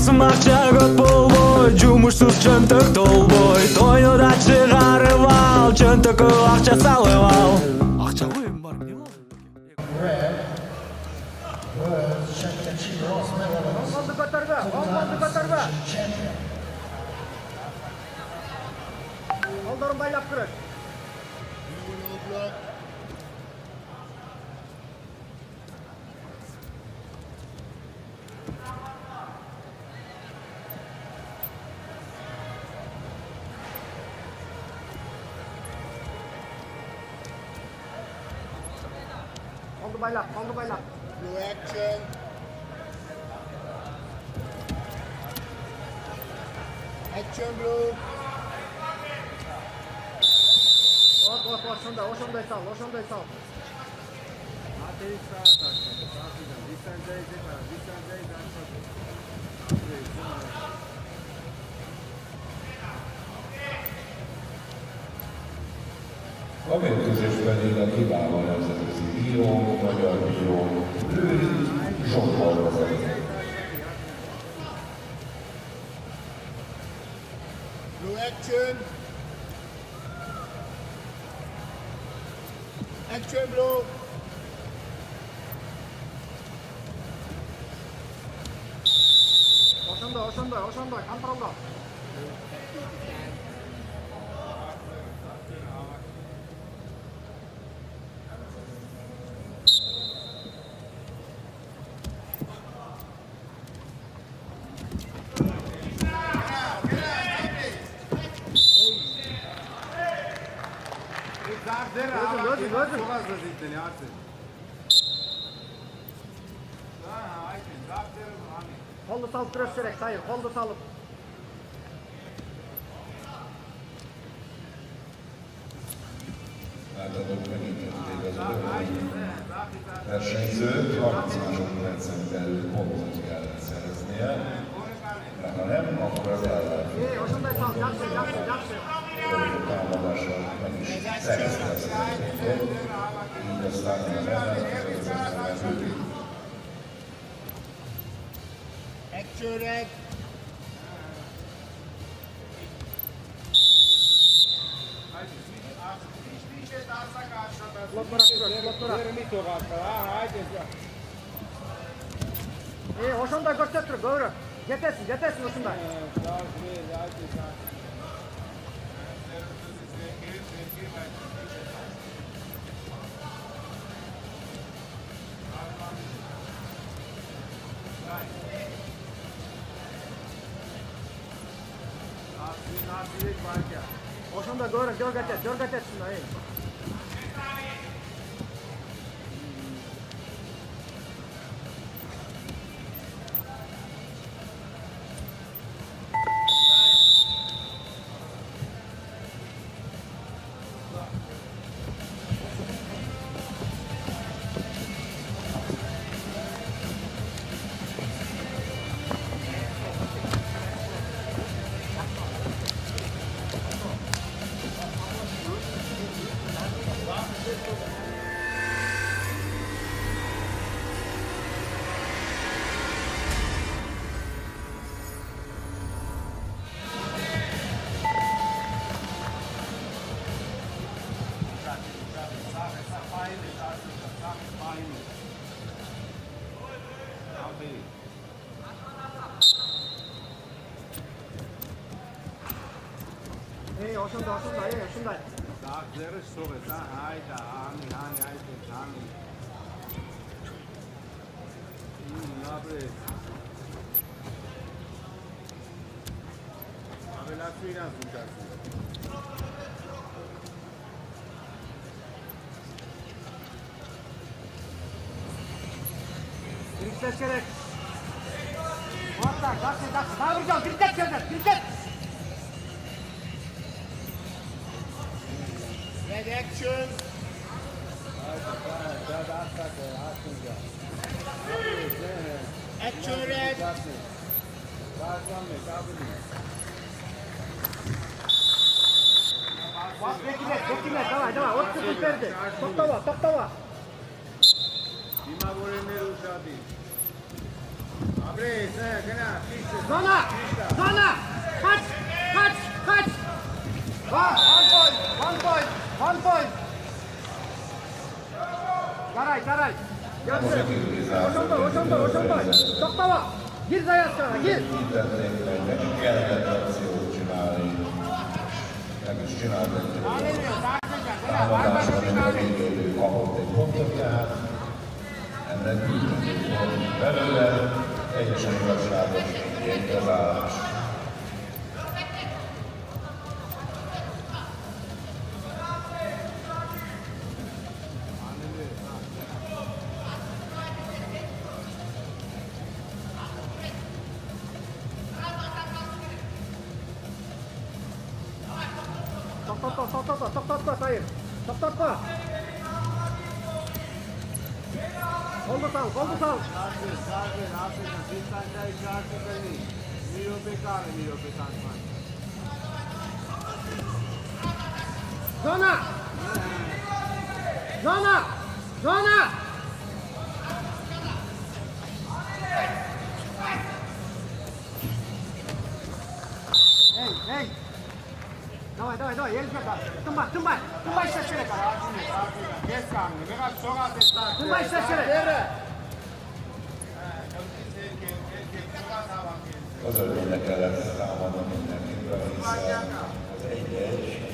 Смақшағыт болбой, жұмышсыз жөнтік толбой. Тойнуда шығарып ал, жөнтікі ақша салып ал. Ақша ғой ең бар, не бол? Oldu götürme. Oldurun baylap kırık. Oldu baylap. Blue action. Action blue. Oşonday sal. A mérkőzés pedig a kiváló nemzetközi bíró, magyar bíró, Lőri Zsombor vezet. Blue action. Action blue. Oşonday. Kontrolda. Gördüm. Koldu salıp göstererek sayır. Koldu salıp. Láthatók megítették az versenyzőt, 30 másodpercen belül pontot kellett szereznie, de ha nem, akkor az ellenfél Oşonday sal. Yaxşı. támadással meg is szerezte ezt a pontot, így aztán az ellenfél Action red. Blok bırak. Oşonday göstertir. Doğru. Yetesin Oşonday. Oşonday doğru. Görget etsin. Oşonday. Ses gerek. Orta, dakika. Daha vuracağım. Kriket. Red action. Action red. Bekle. Давай. Вот ты впереди. Топтова. Дима Горенер ушати. Zona! Zona! Kaç! Kaç! Kaç! One point! One point! Karay, karay! Ocsonto! Toktava! Gir zajátsára, gir! Nekik kellett akciót csinálni. Meg is csináltak. Támadásban egy védő kapott egy pontot, tehát ennek bűnöző volt belőle, teljesen igazságos az állás. Stop, Tahir. Stop. Hold the sound. Zona! Hey! Давай, еле сюда. Тумбай, сейчас через. Тумбай, сейчас через. Közölménynek kellett támadni mindenkivel, hiszen az 1-1,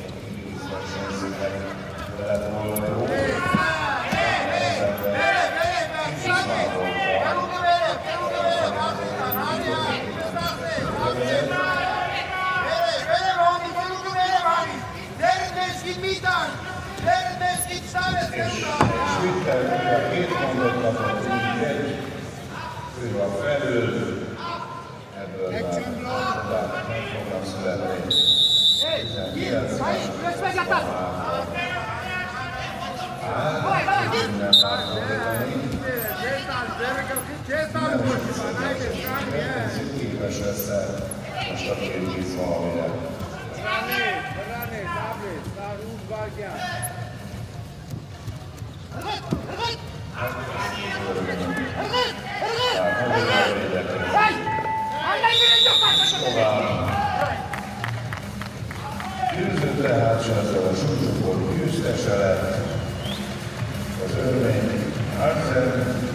Ingiliz versenyzőnek lehet volna jó. És Twitter két pontot kapott, úgy ő a felül, ebből már meg fognak születni. Minden képes lesz most a Kirgiz valamire. Győzött tehát se ezzel a súlycsoport győztese lett az örmény Arsen